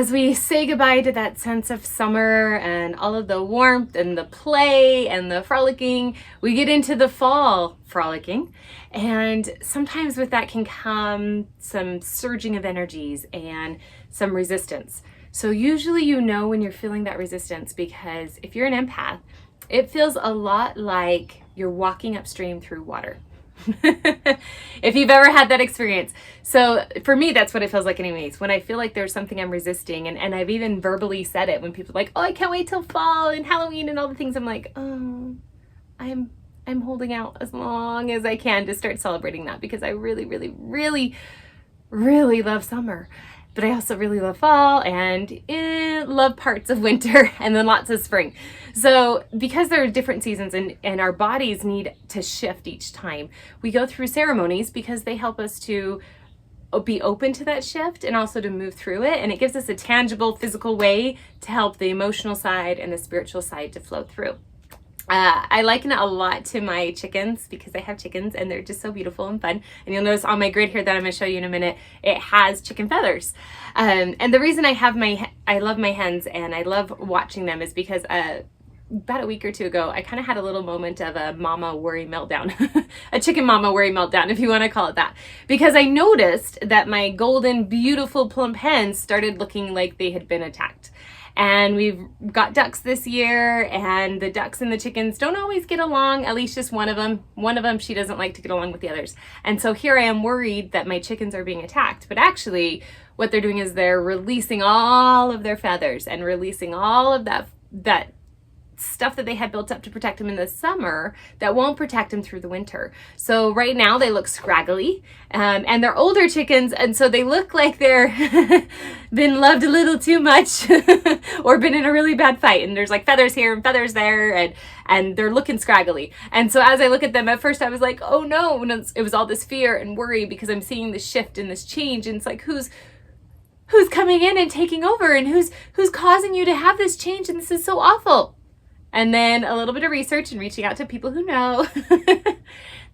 As we say goodbye to that sense of summer and all of the warmth and the play and the frolicking, we get into the fall frolicking. And sometimes with that can come some surging of energies and some resistance. So usually you know when you're feeling that resistance, because if you're an empath, it feels a lot like you're walking upstream through water. If you've ever had that experience. So for me, that's what it feels like anyways. When I feel like there's something I'm resisting, and I've even verbally said it when people are like, oh, I can't wait till fall and Halloween and all the things. I'm like, oh, I'm holding out as long as I can to start celebrating that, because I really, really, really, really love summer. But I also really love fall and love parts of winter and then lots of spring. So because there are different seasons and our bodies need to shift each time, we go through ceremonies because they help us to be open to that shift and also to move through it. And it gives us a tangible physical way to help the emotional side and the spiritual side to flow through. I liken it a lot to my chickens, because I have chickens and they're just so beautiful and fun. And you'll notice on my grid here that I'm going to show you in a minute, it has chicken feathers. And the reason I love my hens and I love watching them is because about a week or two ago, I kind of had a little moment of a mama worry meltdown, a chicken mama worry meltdown, if you want to call it that, because I noticed that my golden, beautiful, plump hens started looking like they had been attacked. And we've got ducks this year, and the ducks and the chickens don't always get along, at least just one of them. One of them, she doesn't like to get along with the others. And so here I am worried that my chickens are being attacked. But actually, what they're doing is they're releasing all of their feathers and releasing all of that stuff that they had built up to protect them in the summer that won't protect them through the winter. So right now they look scraggly, and they're older chickens, and so they look like they're been loved a little too much or been in a really bad fight, and there's like feathers here and feathers there, and they're looking scraggly. And so as I look at them, at first I was like, oh no, and it was all this fear and worry because I'm seeing this shift and this change, and it's like, who's coming in and taking over, and who's causing you to have this change, and this is so awful. And then a little bit of research and reaching out to people who know,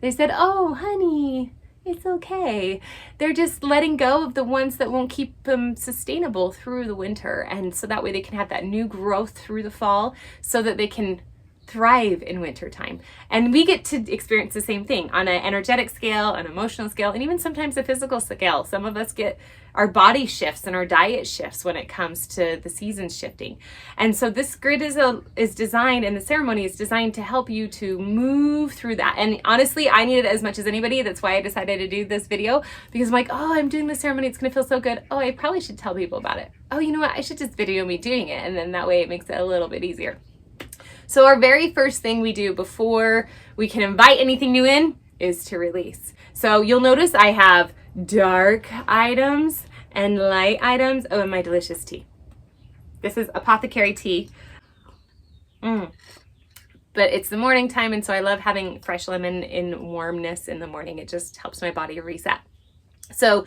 they said, oh, honey, it's okay. They're just letting go of the ones that won't keep them sustainable through the winter. And so that way they can have that new growth through the fall so that they can thrive in wintertime. And we get to experience the same thing on an energetic scale, an emotional scale, and even sometimes a physical scale. Some of us get our body shifts and our diet shifts when it comes to the seasons shifting. And so this grid is designed, and the ceremony is designed to help you to move through that. And honestly, I need it as much as anybody. That's why I decided to do this video, because I'm like, oh, I'm doing the ceremony. It's going to feel so good. Oh, I probably should tell people about it. Oh, you know what? I should just video me doing it. And then that way it makes it a little bit easier. So our very first thing we do before we can invite anything new in is to release. So you'll notice I have dark items and light items. Oh, and my delicious tea. This is apothecary tea. But it's the morning time, and so I love having fresh lemon in warmness in the morning. It just helps my body reset. So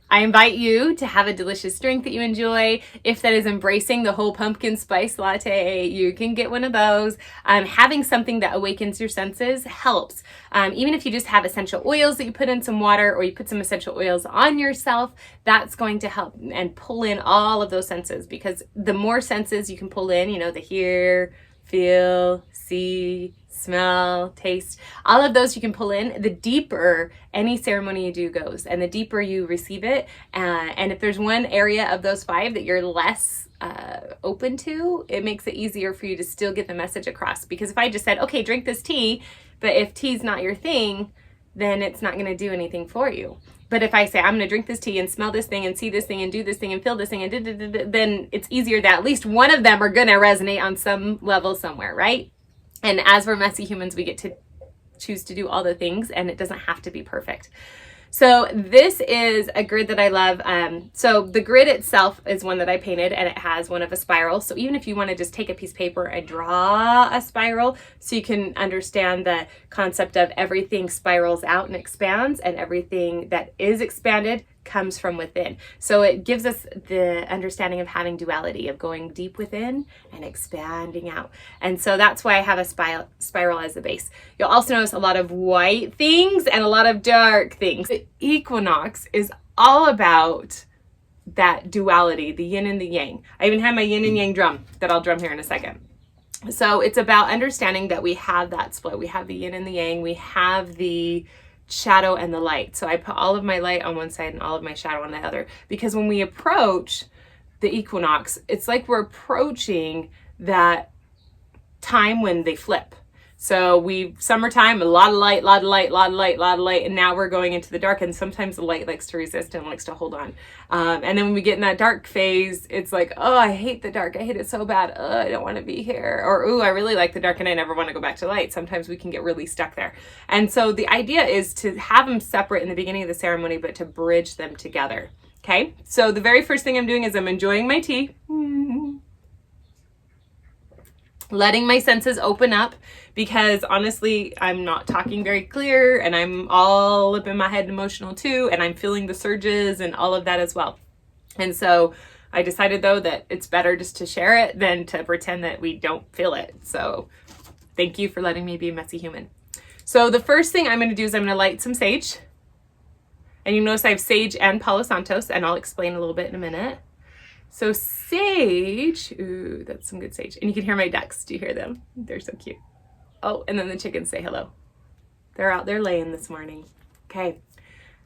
I invite you to have a delicious drink that you enjoy. If that is embracing the whole pumpkin spice latte, you can get one of those. Having something that awakens your senses helps. Even if you just have essential oils that you put in some water, or you put some essential oils on yourself, that's going to help and pull in all of those senses, because the more senses you can pull in, you know, the hear, feel, see, smell, taste, all of those you can pull in, the deeper any ceremony you do goes, and the deeper you receive it. And if there's one area of those 5 that you're less open to, it makes it easier for you to still get the message across. Because if I just said, okay, drink this tea, but if tea's not your thing, then it's not going to do anything for you. But if I say, I'm going to drink this tea and smell this thing and see this thing and do this thing and feel this thing and then it's easier that at least one of them are going to resonate on some level somewhere, right? And as we're messy humans, we get to choose to do all the things, and it doesn't have to be perfect. So this is a grid that I love. So the grid itself is one that I painted, and it has one of a spiral. So even if you want to just take a piece of paper and draw a spiral, so you can understand the concept of everything spirals out and expands, and everything that is expanded comes from within. So it gives us the understanding of having duality, of going deep within and expanding out. And so that's why I have a spiral as the base. You'll also notice a lot of white things and a lot of dark things. The equinox is all about that duality, the yin and the yang. I even have my yin and yang drum that I'll drum here in a second. So it's about understanding that we have that split. We have the yin and the yang. We have the shadow and the light. So I put all of my light on one side and all of my shadow on the other, because when we approach the equinox, it's like we're approaching that time when they flip. So summertime, a lot of light, lot of light, lot of light, lot of light, and now we're going into the dark, and sometimes the light likes to resist and likes to hold on. And then when we get in that dark phase, it's like, oh, I hate the dark. I hate it so bad. Oh, I don't want to be here. Or, oh, I really like the dark and I never want to go back to light. Sometimes we can get really stuck there. And so the idea is to have them separate in the beginning of the ceremony, but to bridge them together. Okay, so the very first thing I'm doing is I'm enjoying my tea. Letting my senses open up, because honestly, I'm not talking very clear and I'm all up in my head emotional too, and I'm feeling the surges and all of that as well. And so I decided though that it's better just to share it than to pretend that we don't feel it. So thank you for letting me be a messy human. So the first thing I'm going to do is I'm going to light some sage. And you notice I have sage and Palo Santos, and I'll explain a little bit in a minute. So sage, ooh, that's some good sage. And you can hear my ducks. Do you hear them? They're so cute. Oh, and then the chickens say hello. They're out there laying this morning. Okay,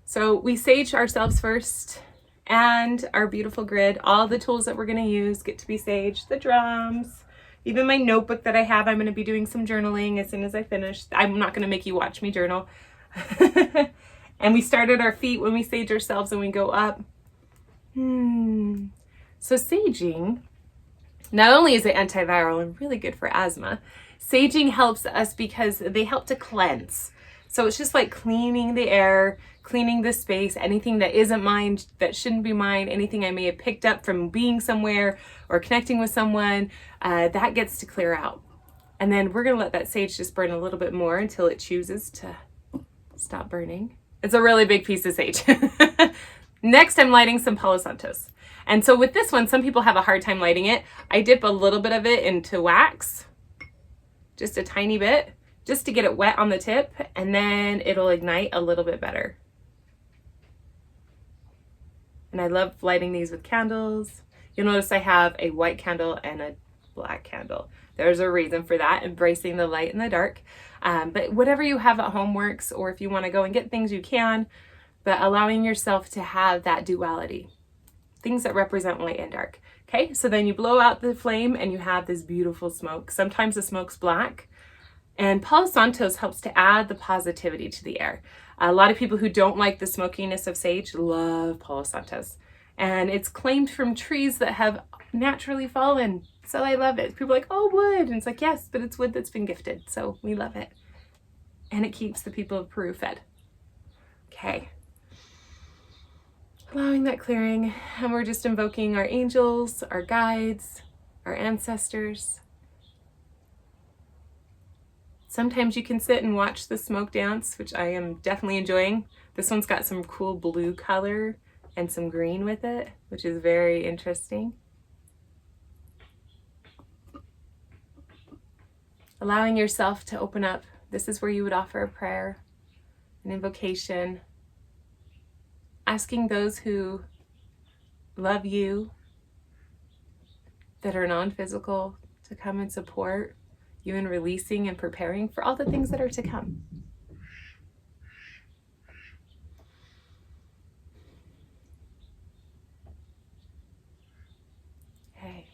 so we sage ourselves first and our beautiful grid. All the tools that we're going to use get to be sage, the drums, even my notebook that I have. I'm going to be doing some journaling as soon as I finish. I'm not going to make you watch me journal. And we start at our feet when we sage ourselves and we go up. So saging, not only is it antiviral and really good for asthma, saging helps us because they help to cleanse. So it's just like cleaning the air, cleaning the space, anything that isn't mine, that shouldn't be mine, anything I may have picked up from being somewhere or connecting with someone, that gets to clear out. And then we're going to let that sage just burn a little bit more until it chooses to stop burning. It's a really big piece of sage. Next, I'm lighting some Palo Santos. And so with this one, some people have a hard time lighting it. I dip a little bit of it into wax, just a tiny bit, just to get it wet on the tip, and then it'll ignite a little bit better. And I love lighting these with candles. You'll notice I have a white candle and a black candle. There's a reason for that, embracing the light and the dark. But whatever you have at home works, or if you want to go and get things, you can, but allowing yourself to have that duality. Things that represent light and dark. Okay, so then you blow out the flame and you have this beautiful smoke. Sometimes the smoke's black. And Palo Santos helps to add the positivity to the air. A lot of people who don't like the smokiness of sage love Palo Santos. And it's claimed from trees that have naturally fallen. So I love it. People are like, oh, wood. And it's like, yes, but it's wood that's been gifted. So we love it. And it keeps the people of Peru fed. Okay. Allowing that clearing, and we're just invoking our angels, our guides, our ancestors. Sometimes you can sit and watch the smoke dance, which I am definitely enjoying. This one's got some cool blue color and some green with it, which is very interesting. Allowing yourself to open up. This is where you would offer a prayer, an invocation, asking those who love you, that are non-physical, to come and support you in releasing and preparing for all the things that are to come. Okay.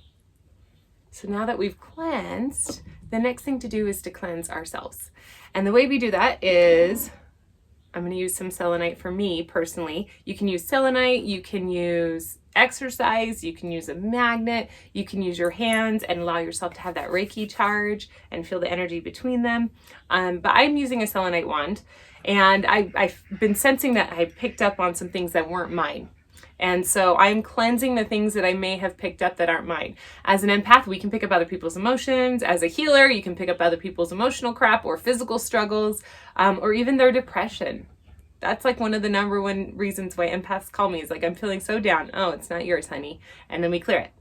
So now that we've cleansed, the next thing to do is to cleanse ourselves. And the way we do that is, I'm going to use some selenite for me personally. You can use selenite, you can use exercise, you can use a magnet, you can use your hands and allow yourself to have that Reiki charge and feel the energy between them. But I'm using a selenite wand, and I've been sensing that I picked up on some things that weren't mine. And so I'm cleansing the things that I may have picked up that aren't mine. As an empath, we can pick up other people's emotions. As a healer, you can pick up other people's emotional crap or physical struggles, or even their depression. That's like one of the number one reasons why empaths call me, is like, I'm feeling so down. Oh, it's not yours, honey. And then we clear it.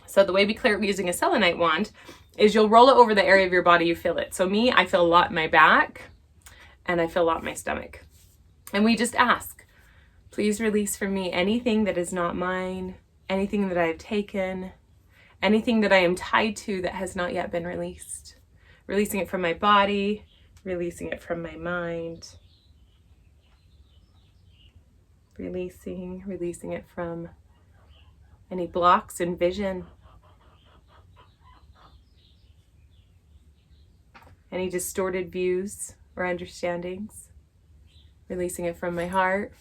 So the way we clear it using a selenite wand is you'll roll it over the area of your body you feel it. So me, I feel a lot in my back, and I feel a lot in my stomach. And we just ask, Please release from me anything that is not mine, anything that I have taken, anything that I am tied to that has not yet been released. Releasing it from my body, releasing it from my mind. Releasing it from any blocks in vision. Any distorted views or understandings. Releasing it from my heart.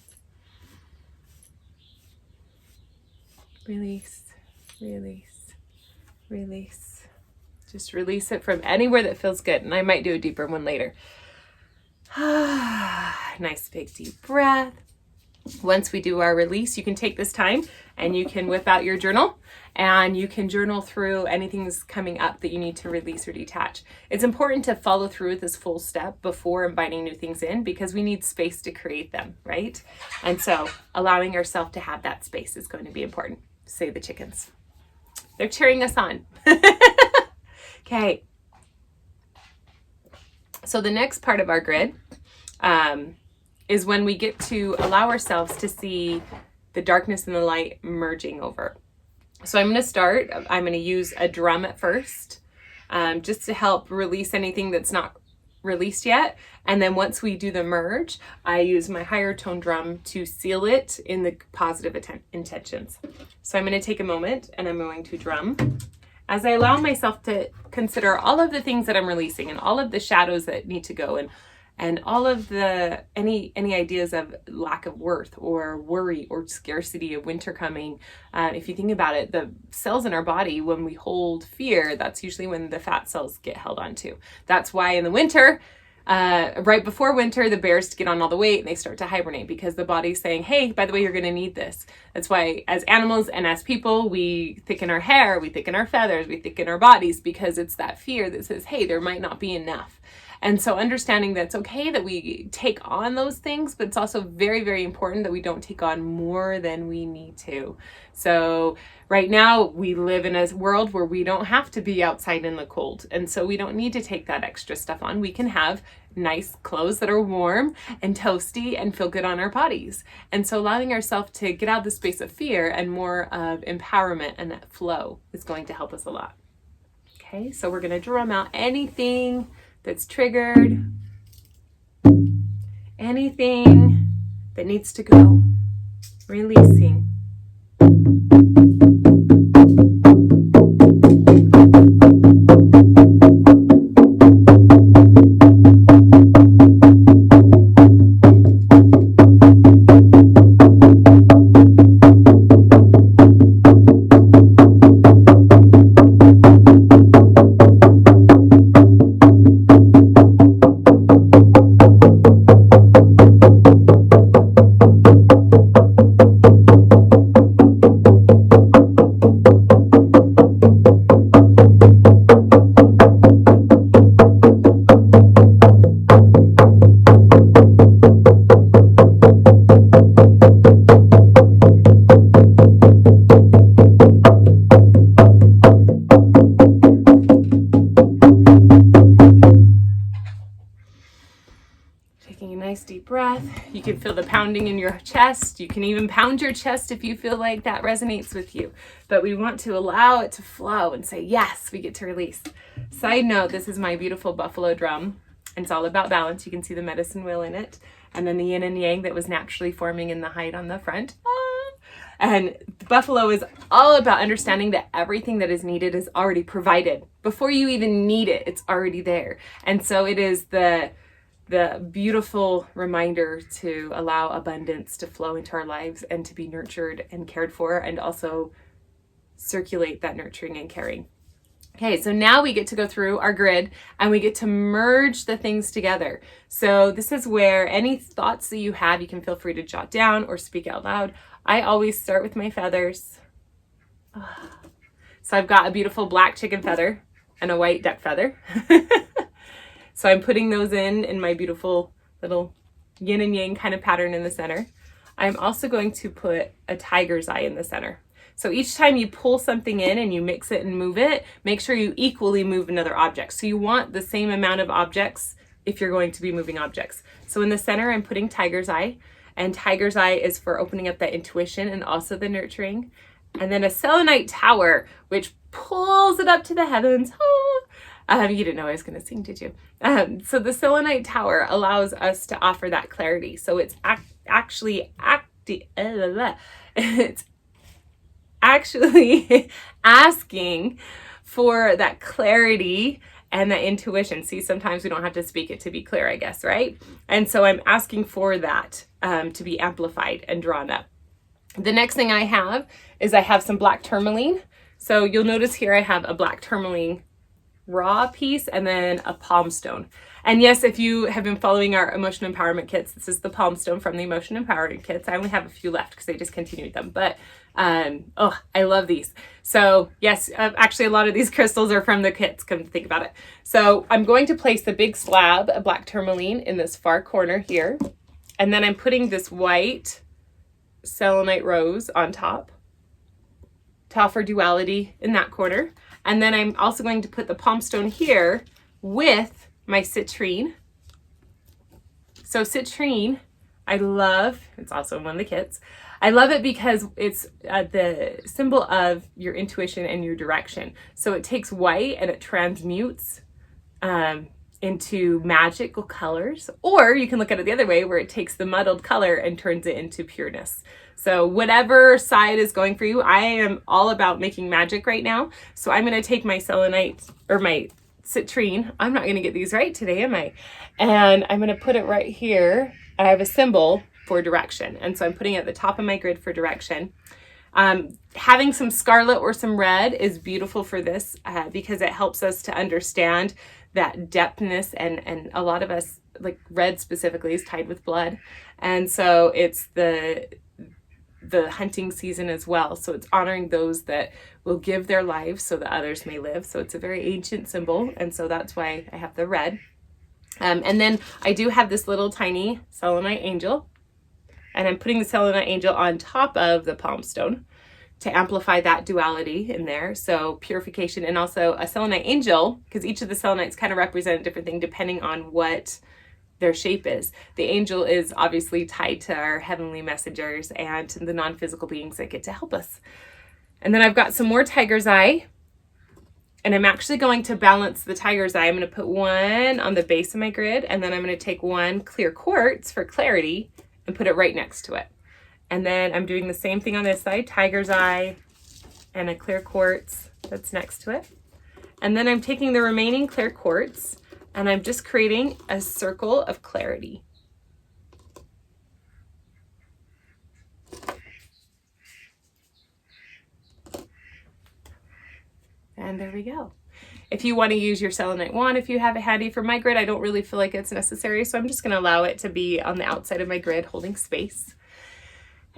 Release, release, release. Just release it from anywhere that feels good. And I might do a deeper one later. Nice big deep breath. Once we do our release, you can take this time and you can whip out your journal and you can journal through anything that's coming up that you need to release or detach. It's important to follow through with this full step before inviting new things in because we need space to create them, right? And so allowing ourselves to have that space is going to be important. Say the chickens. They're cheering us on. Okay. So the next part of our grid, is when we get to allow ourselves to see the darkness and the light merging over. So I'm going to start. I'm going to use a drum at first, just to help release anything that's not released yet. And then once we do the merge, I use my higher tone drum to seal it in the positive intentions. So I'm going to take a moment and I'm going to drum as I allow myself to consider all of the things that I'm releasing and all of the shadows that need to go and all of the any ideas of lack of worth or worry or scarcity of winter coming. If you think about it, the cells in our body, when we hold fear, that's usually when the fat cells get held onto. That's why in the winter, right before winter, the bears get on all the weight and they start to hibernate because the body's saying, hey, by the way, you're going to need this. That's why as animals and as people, we thicken our hair, we thicken our feathers, we thicken our bodies because it's that fear that says, hey, there might not be enough. And so understanding that it's okay that we take on those things, but it's also very, very important that we don't take on more than we need to. So right now we live in a world where we don't have to be outside in the cold. And so we don't need to take that extra stuff on. We can have nice clothes that are warm and toasty and feel good on our bodies. And so allowing ourselves to get out of the space of fear and more of empowerment and that flow is going to help us a lot. Okay, so we're going to drum out anything that's triggered, anything that needs to go, releasing. Deep breath. You can feel the pounding in your chest. You can even pound your chest if you feel like that resonates with you. But we want to allow it to flow and say, yes, we get to release. Side note, this is my beautiful buffalo drum. And it's all about balance. You can see the medicine wheel in it. And then the yin and yang that was naturally forming in the height on the front. And the buffalo is all about understanding that everything that is needed is already provided. Before you even need it, it's already there. And so it is the beautiful reminder to allow abundance to flow into our lives and to be nurtured and cared for and also circulate that nurturing and caring. Okay, so now we get to go through our grid and we get to merge the things together. So this is where any thoughts that you have, you can feel free to jot down or speak out loud. I always start with my feathers. So I've got a beautiful black chicken feather and a white duck feather. So I'm putting those in my beautiful little yin and yang kind of pattern in the center. I'm also going to put a tiger's eye in the center. So each time you pull something in and you mix it and move it, make sure you equally move another object. So you want the same amount of objects if you're going to be moving objects. So in the center, I'm putting tiger's eye. And tiger's eye is for opening up that intuition and also the nurturing. And then a selenite tower, which pulls it up to the heavens. You didn't know I was going to sing, did you? So the selenite tower allows us to offer that clarity. So it's actually asking for that clarity and that intuition. See, sometimes we don't have to speak it to be clear, I guess, right? And so I'm asking for that to be amplified and drawn up. The next thing I have is I have some black tourmaline. So you'll notice here I have a black tourmaline raw piece and then a palm stone. And yes, if you have been following our emotion empowerment kits, this is the palm stone from the emotion empowerment kits. I only have a few left because I discontinued them, but I love these. So yes, actually a lot of these crystals are from the kits, come to think about it. So I'm going to place the big slab of black tourmaline in this far corner here. And then I'm putting this white selenite rose on top to offer duality in that corner. And then I'm also going to put the palm stone here with my citrine. So citrine, I love, it's also one of the kits. I love it because it's the symbol of your intuition and your direction. So it takes white and it transmutes into magical colors, or you can look at it the other way where it takes the muddled color and turns it into pureness. So whatever side is going for you, I am all about making magic right now. So I'm going to take my selenite or my citrine. I'm not going to get these right today, am I? And I'm going to put it right here. I have a symbol for direction. And so I'm putting it at the top of my grid for direction. Having some scarlet or some red is beautiful for this because it helps us to understand that depthness, and a lot of us, like red specifically, is tied with blood. And so it's the hunting season as well. So it's honoring those that will give their lives so that others may live. So it's a very ancient symbol. And so that's why I have the red. And then I do have this little tiny selenite angel. And I'm putting the selenite angel on top of the palm stone to amplify that duality in there. So purification, and also a selenite angel, because each of the selenites kind of represent a different thing depending on what their shape is. The angel is obviously tied to our heavenly messengers and the non-physical beings that get to help us. And then I've got some more tiger's eye, and I'm actually going to balance the tiger's eye. I'm going to put one on the base of my grid, and then I'm going to take one clear quartz for clarity and put it right next to it. And then I'm doing the same thing on this side, tiger's eye and a clear quartz that's next to it. And then I'm taking the remaining clear quartz and I'm just creating a circle of clarity. And there we go. If you want to use your selenite wand, if you have it handy, for my grid, I don't really feel like it's necessary. So I'm just going to allow it to be on the outside of my grid holding space.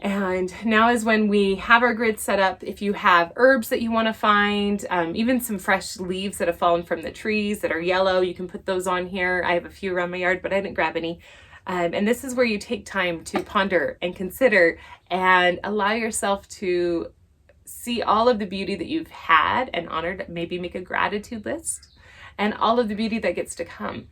And now is when we have our grid set up. If you have herbs that you want to find, even some fresh leaves that have fallen from the trees that are yellow, you can put those on here. I have a few around my yard, but I didn't grab any. And this is where you take time to ponder and consider and allow yourself to see all of the beauty that you've had and honored. Maybe make a gratitude list and all of the beauty that gets to come.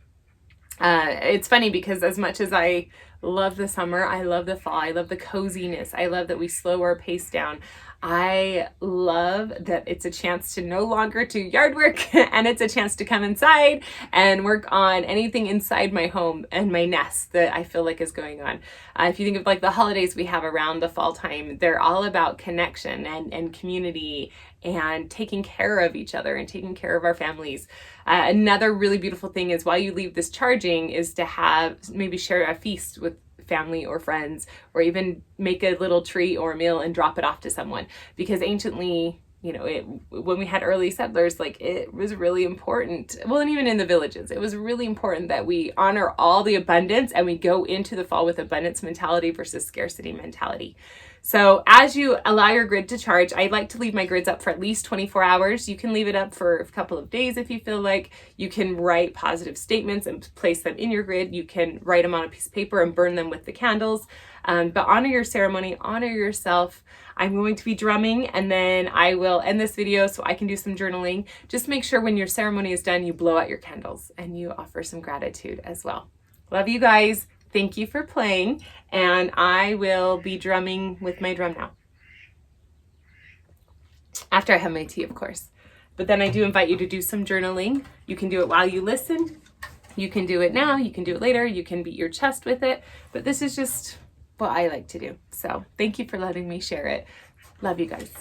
It's funny because as much as I love the summer, I love the fall, I love the coziness, I love that we slow our pace down. I love that it's a chance to no longer do yard work and it's a chance to come inside and work on anything inside my home and my nest that I feel like is going on. If you think of like the holidays we have around the fall time, they're all about connection and community and taking care of each other and taking care of our families. Another really beautiful thing is while you leave this charging is to have maybe share a feast with family or friends, or even make a little treat or a meal and drop it off to someone. Because anciently, you know, when we had early settlers, like it was really important. Well, and even in the villages, it was really important that we honor all the abundance and we go into the fall with abundance mentality versus scarcity mentality. So as you allow your grid to charge, I like to leave my grids up for at least 24 hours. You can leave it up for a couple of days if you feel like. You can write positive statements and place them in your grid. You can write them on a piece of paper and burn them with the candles. But honor your ceremony, honor yourself. I'm going to be drumming and then I will end this video so I can do some journaling. Just make sure when your ceremony is done, you blow out your candles and you offer some gratitude as well. Love you guys. Thank you for playing, and I will be drumming with my drum now. After I have my tea, of course. But then I do invite you to do some journaling. You can do it while you listen. You can do it now. You can do it later. You can beat your chest with it. But this is just what I like to do. So thank you for letting me share it. Love you guys.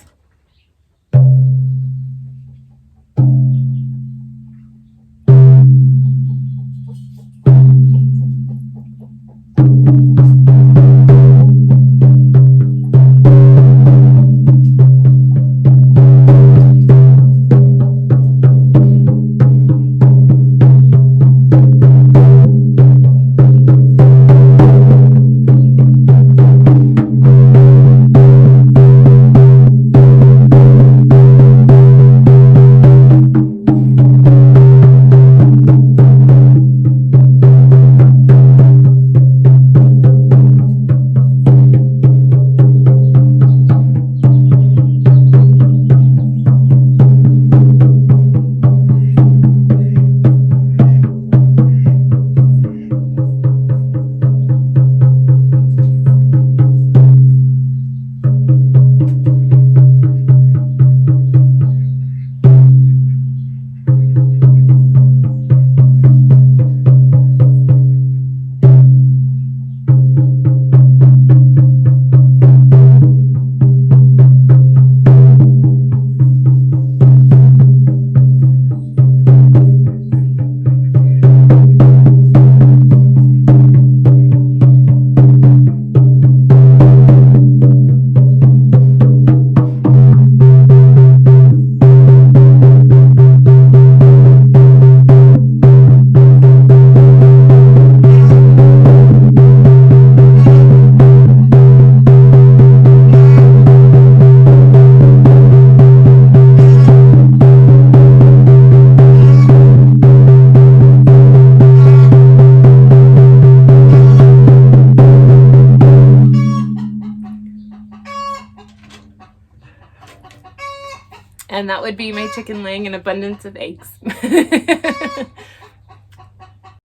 And that would be my chicken laying an abundance of eggs.